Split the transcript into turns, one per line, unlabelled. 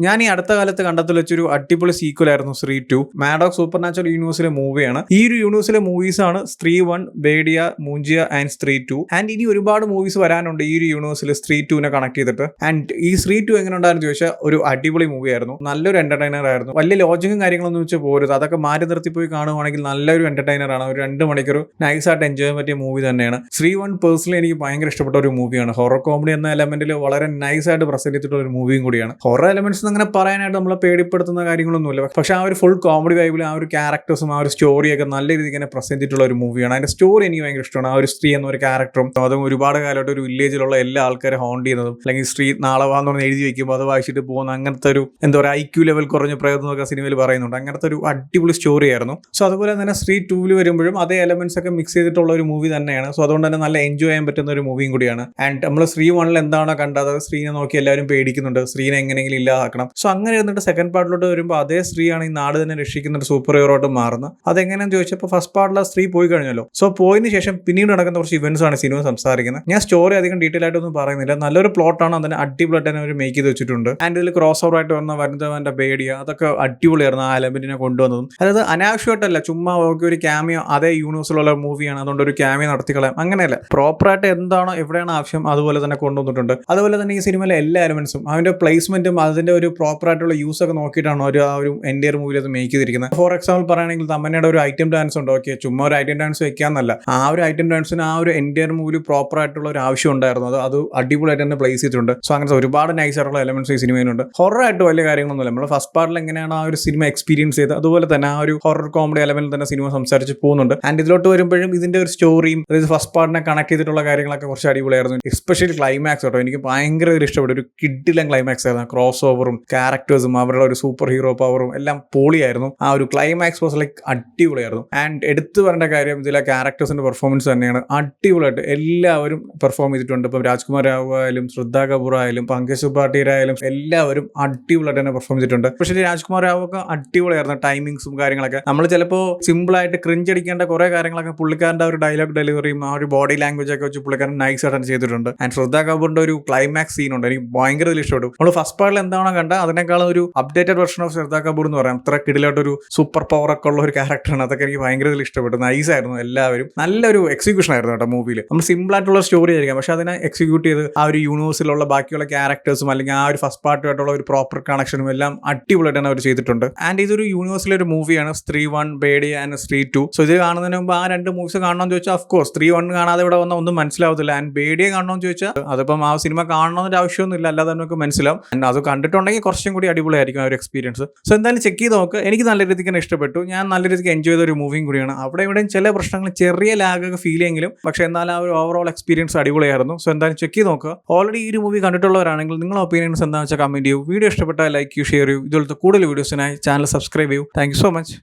ഞാൻ ഈ അടുത്ത കാലത്ത് കണ്ടത്തിൽ വെച്ചൊരു അടിപൊളി സീക്വൽ ആയിരുന്നു സ്ത്രീ 2. മാഡോക് സൂപ്പർ നാച്ചുറൽ യൂണിവേഴ്സിലെ മൂവിയാണ്. ഈ ഒരു യൂണിവേഴ്സിലെ മൂവീസ് ആണ് സ്ത്രീ 1, ബേഡിയ, മൂഞ്ചിയ ആൻഡ് സ്ത്രീ 2. ആൻഡ് ഇനി ഒരുപാട് മൂവീസ് വരാനുണ്ട് ഈ ഒരു യൂണിവേഴ്സിൽ സ്ത്രീ 2നെ കണക്ട് ചെയ്തിട്ട്. ആൻഡ് ഈ സ്ത്രീ 2 എങ്ങനെ ഉണ്ടായിരുന്നു ചോദിച്ചാൽ ഒരു അടിപൊളി മൂവി ആയിരുന്നു. നല്ലൊരു എന്റർടൈനർ ആയിരുന്നു. വലിയ ലോജിക്കും കാര്യങ്ങളൊന്നും വെച്ച് പോരുത്, അതൊക്കെ മാറ്റി നിർത്തി പോയി കാണുവാണെങ്കിൽ നല്ലൊരു എന്റർടൈനർ ആണ്. ഒരു 2 മണിക്കൂർ നൈസായിട്ട് എൻജോയ് ചെയ്യാൻ പറ്റിയ മൂവി തന്നെയാണ് സ്ത്രീ 1. പേഴ്സണലി എനിക്ക് ഭയങ്കര ഇഷ്ടപ്പെട്ട ഒരു മൂവിയാണ്. ഹൊറർ കോമഡി എന്ന എലമെന്റിൽ വളരെ നൈസായിട്ട് പ്രസന്റ് ചെയ്തിട്ടുള്ള ഒരു മൂവിയും കൂടിയാണ്. ഹൊറർ എലമെന്റ്സ് അങ്ങനെ പറയാനായിട്ട് നമ്മളെ പേടിപ്പെടുത്തുന്ന കാര്യങ്ങളൊന്നുമില്ല, പക്ഷെ ആ ഒരു ഫുൾ കോമഡി വൈബിൽ ആ ഒരു ക്യാരക്ടേഴ്സും ആ ഒരു സ്റ്റോറിയൊക്കെ നല്ല രീതിക്ക് തന്നെ പ്രസന്റ് ചെയ്തിട്ടുള്ള ഒരു മൂവിയാണ്. അതിന്റെ സ്റ്റോറി എനിക്ക് ഭയങ്കര ഇഷ്ടമാണ്. ആ ഒരു സ്ത്രീ എന്ന ഒരു ക്യാരക്ടറും അതും ഒരുപാട് കാലമായിട്ട് ഒരു വില്ലേജിലുള്ള എല്ലാ ആൾക്കാരെ ഹോണ്ട് ചെയ്യുന്നതും, അല്ലെങ്കിൽ സ്ത്രീ നാളെ വാന്ന് പറഞ്ഞ് എഴുതി വെക്കുമ്പോൾ അത് വായിച്ചിട്ട് പോകുന്ന അങ്ങനത്തെ ഒരു എന്താ പറയുക IQ ലെവൽ കുറഞ്ഞ പ്രയത്നം എന്നൊക്കെ സിനിമയിൽ പറയുന്നുണ്ട്. അങ്ങനത്തെ ഒരു അടിപൊളി സ്റ്റോറി ആയിരുന്നു. സോ അതുപോലെ തന്നെ സ്ത്രീ 2 വരുമ്പോഴും അതേ എലമെന്റ്സ് ഒക്കെ മിക്സ് ചെയ്തിട്ടുള്ള ഒരു മൂവി തന്നെയാണ്. സോ അതുകൊണ്ട് തന്നെ നല്ല എൻജോയ് ചെയ്യാൻ പറ്റുന്ന ഒരു മൂവിയും കൂടിയാണ്. ആൻഡ് നമ്മൾ സ്ത്രീ 1 എന്താണോ കണ്ടത്, സ്ത്രീനെ നോക്കി എല്ലാവരും പേടിക്കുന്നുണ്ട്, സ്ത്രീനെ എങ്ങനെയെങ്കിലും ഇല്ലാതാക്കണം. സോ അങ്ങനെ ഇരുന്നിട്ട് സെക്കൻഡ് പാർട്ടിലോട്ട് വരുമ്പോൾ അതേ സ്ത്രീയാണ് ഈ നാട് തന്നെ രക്ഷിക്കുന്ന ഒരു സൂപ്പർ ഹീറോ ആയിട്ട് മാറുന്നത്. അതെങ്ങനെയാണെന്ന് ചോദിച്ചപ്പോൾ ഫസ്റ്റ് പാർട്ടിലെ സ്ത്രീ പോയി കഴിഞ്ഞല്ലോ. സോ പോയതിന് ശേഷം പിന്നീട് നടക്കുന്ന കുറച്ച് ഇവന്റ്സ് ആണ് സിനിമ സംസാരിക്കുന്നത്. ഞാൻ സ്റ്റോറി അധികം ഡീറ്റെയിൽ ആയിട്ടൊന്നും പറയുന്നില്ല. നല്ലൊരു പ്ലോട്ടാണ്, അതിന് അടിപൊളിയായിട്ട് തന്നെ അവർ മേക്ക് ചെയ്ത് വെച്ചിട്ടുണ്ട്. ആൻഡ് ഇതിൽ ക്രോസ് ഓവർ ആയിട്ട് വന്ന വരുന്നവന്റെ ബേഡിയ അതൊക്കെ അടിപൊളിയായിരുന്നു. ആ എലമെന്റിനെ കൊണ്ടുവന്നതും അതായത് അനാവശ്യമായിട്ടല്ല, ചുമ്മാ ഒരു ക്യാമിയോ അതേ യൂണിവേഴ്സിലുള്ള മൂവിയാണ് അതുകൊണ്ട് ഒരു ക്യാമിയോ നടത്തിക്കളയാം അങ്ങനെയല്ല. പ്രോപ്പറായിട്ട് എന്താണോ എവിടെയാണ് ആവശ്യം അതുപോലെ തന്നെ കൊണ്ടുവന്നിട്ടുണ്ട്. അതുപോലെ തന്നെ ഈ സിനിമയിലെ എല്ലാ എലമെന്റ്സും അതിന്റെ പ്ലേസ്മെന്റും അതിന്റെ ഒരു പ്രോപ്പർ ആയിട്ടുള്ള യൂസ് ഒക്കെ നോക്കിയിട്ടാണ് ആ ഒരു എൻ്റെയർ മൂവിയിൽ അത് മേക്ക് ചെയ്തിരിക്കുന്നത്. ഫോർ എക്സാമ്പിൾ പറയുകയാണെങ്കിൽ തമന്നയുടെ ഒരു ഐറ്റം ഡാൻസ് ഉണ്ട്. ഓക്കെ, ചുമ്മാ ഒരു ഐറ്റം ഡാൻസ് വെക്കാന്നല്ല, ആ ഒരു ഐറ്റം ഡാൻസിന് ആ ഒരു എൻ്റെയർ മൂവിൽ പ്രോപ്പർ ആയിട്ടുള്ള ഒരു ആവശ്യം ഉണ്ടായിരുന്നു. അത് അടിപൊളിയായിട്ട് തന്നെ പ്ലേസ് ചെയ്തിട്ടുണ്ട്. സോ അങ്ങനത്തെ ഒരുപാട് നൈസ് ആയിട്ടുള്ള എലമെന്റ്സ് ഈ സിനിമയിലുണ്ട്. ഹൊറർ ആയിട്ട് വലിയ കാര്യങ്ങളൊന്നുമില്ല. നമ്മൾ ഫസ്റ്റ് പാർട്ടിൽ എങ്ങനെയാണ് ആ ഒരു സിനിമ എക്സ്പീരിയൻസ് ചെയ്ത് അതുപോലെ തന്നെ ആ ഒരു ഹൊറർ കോമഡി എലമെന്റിൽ തന്നെ സിനിമ സംസാരിച്ച് പോകുന്നുണ്ട്. ആൻഡ് ഇതിലോട്ട് വരുമ്പോഴും ഇതിന്റെ ഒരു സ്റ്റോറിയും അതായത് ഫസ്റ്റ് പാർട്ടിനെ കണക്ട് ചെയ്തിട്ടുള്ള കാര്യങ്ങളൊക്കെ കുറച്ച് അടിപൊളിയായിരുന്നു. എസ്പെഷ്യലി ക്ലൈമാക്സ് കേട്ടോ, എനിക്ക് ഭയങ്കര ഇഷ്ടപ്പെട്ടു. ഒരു കിഡിലൻ ക്ലൈമാക്സ് ആയിരുന്നു. ക്രോസ് ഓവറും ക്യാരക്ടേഴ്സും അവരുടെ ഒരു സൂപ്പർ ഹീറോ പവറും എല്ലാം പൊളിയായിരുന്നു. ആ ഒരു ക്ലൈമാക്സ് വാസ് ലൈക്ക് അടിപൊളിയായിരുന്നു. ആൻഡ് എടുത്തു പറയേണ്ട കാര്യം ഇതിലെ ക്യാരക്ടേഴ്സിന്റെ പെർഫോമൻസ് തന്നെയാണ്. അടിപൊളിയായിട്ട് എല്ലാവരും പെർഫോം ചെയ്തിട്ടുണ്ട്. ഇപ്പം രാജ്കുമാർ റാവു ആയാലും ശ്രദ്ധ കപൂർ ആയാലും പങ്കജ് സുബാട്ടിയർ ആയാലും എല്ലാവരും അടിപൊളിയായിട്ട് തന്നെ പെർഫോം ചെയ്തിട്ടുണ്ട്. പക്ഷേ രാജ്കുമാർ റാവു ഒക്കെ അടിപൊളിയായിരുന്നു. ടൈമിങ്സും കാര്യങ്ങളൊക്കെ നമ്മൾ ചിലപ്പോൾ സിമ്പിൾ ആയിട്ട് ക്രിഞ്ച് അടിക്കേണ്ട കുറെ കാര്യങ്ങളൊക്കെ പുള്ളിക്കാരൻ്റെ ഒരു ഡയലോഗ് ഡെലിവറിയും ആ ഒരു ബോഡി ലാംഗ്വേജ് ഒക്കെ വെച്ച് പുള്ളിക്കാരൻ നൈസ് ആയിട്ട് ചെയ്തിട്ടുണ്ട്. ആൻഡ് ശ്രദ്ധ കപൂറിന്റെ ഒരു ക്ലൈമാക്സ് സീൻ ഉണ്ട്, എനിക്ക് ഭയങ്കര ഇഷ്ടപ്പെട്ടു. നമ്മൾ ഫസ്റ്റ് പാർട്ടിൽ എന്താണോ കണ്ട അതിനേക്കാളും ഒരു അപ്ഡേറ്റഡ് വെർഷൻ ഓഫ് ശ്രദ്ധ കപൂർ എന്ന് പറയാം. അത്ര കിടിലായിട്ടൊരു സൂപ്പർ പവർ ഒക്കെ ഉള്ള ഒരു ക്യാരക്ടറാണ്. അതൊക്കെ എനിക്ക് ഭയങ്കര ഇഷ്ടപ്പെട്ടു. നൈസ് ആയിരുന്നു. എല്ലാവരും നല്ലൊരു എക്സിക്യൂഷൻ ആയിരുന്നു കേട്ടോ മൂവിയിൽ. നമ്മൾ സിമ്പിൾ ആയിട്ടുള്ള സ്റ്റോറി ആയിരിക്കാം, പക്ഷെ അതിനെ എക്സിക്യൂട്ട് ചെയ്ത് ആ ഒരു യൂണിവേഴ്സിലുള്ള ബാക്കിയുള്ള ക്യാരക്ടേഴ്സും അല്ലെങ്കിൽ ആ ഒരു ഫസ്റ്റ് പാർട്ടുമായിട്ടുള്ള ഒരു പ്രോപ്പർ കണക്ഷനും എല്ലാം അടിപൊളിയായിട്ടാണ് അവർ ചെയ്തിട്ടുണ്ട്. ആൻഡ് ഇതൊരു യൂണിവേഴ്സിലെ മൂവിയാണ് സ്ത്രീ 1, ബേഡിയ ആൻഡ് സ്ത്രീ 2. സോ ഇത് കാണുന്നതിന് മുമ്പ് ആ 2 മൂവീസ് കാണണമെന്ന് ചോദിച്ചാൽ ഓഫ്കോഴ്സ് സ്ത്രീ 1 കാണാതെ ഇവിടെ വന്നാൽ ഒന്നും മനസ്സിലാവത്തില്ല. ആൻഡ് ബേഡിയ കാണണമെന്ന് ചോദിച്ചാൽ അതിപ്പം ആ സിനിമ കാണണമെന്നൊരു ആവശ്യമൊന്നുമില്ല, അല്ലാതെ നമുക്ക് മനസ്സിലാവും. ആൻഡ് അത് കണ്ടിട്ടുണ്ടെങ്കിൽ കുറച്ചും കൂടി അടിപൊളിയായിരിക്കും ആ ഒരു എക്സ്പീരിയൻസ്. സോ എന്തായാലും ചെക്ക് ചെയ്ത് നോക്ക്. എനിക്ക് നല്ല രീതിക്ക് തന്നെ ഇഷ്ടപ്പെട്ടു. ഞാൻ നല്ല രീതിക്ക് എൻജോയ് ചെയ്ത ഒരു മൂവിയും കൂടിയാണ്. അവിടെ ഇവിടെയും ചില പ്രശ്നങ്ങൾ ചെറിയ ലാഗൊക്കെ ഫീൽ ചെയ്യെങ്കിലും പക്ഷേ എന്നാൽ ആ ഒരു ഓവറോൾ എക്സ്പീരിയൻസ് അടിപൊളിയായിരുന്നു. സോ എന്തായാലും ചെക്ക് ചെയ്ത് നോക്കുക. ഓൾറെഡി ഈ ഒരു മൂവി കണ്ടിട്ടുള്ളവരാണെങ്കിൽ നിങ്ങളുടെ ഒപ്പീനിയൻസ് എന്താണെന്ന് വെച്ചാൽ കമന്റ് ചെയ്യൂ. വീഡിയോ ഇഷ്ടപ്പെട്ടാൽ ലൈക്ക് ചെയ്യൂ, ഷെയർ ചെയ്യൂ. ഇതുപോലത്തെ കൂടുതൽ വീഡിയോസിനായി ചാനൽ സബ്സ്ക്രൈബ് ചെയ്യൂ. Thank you so much.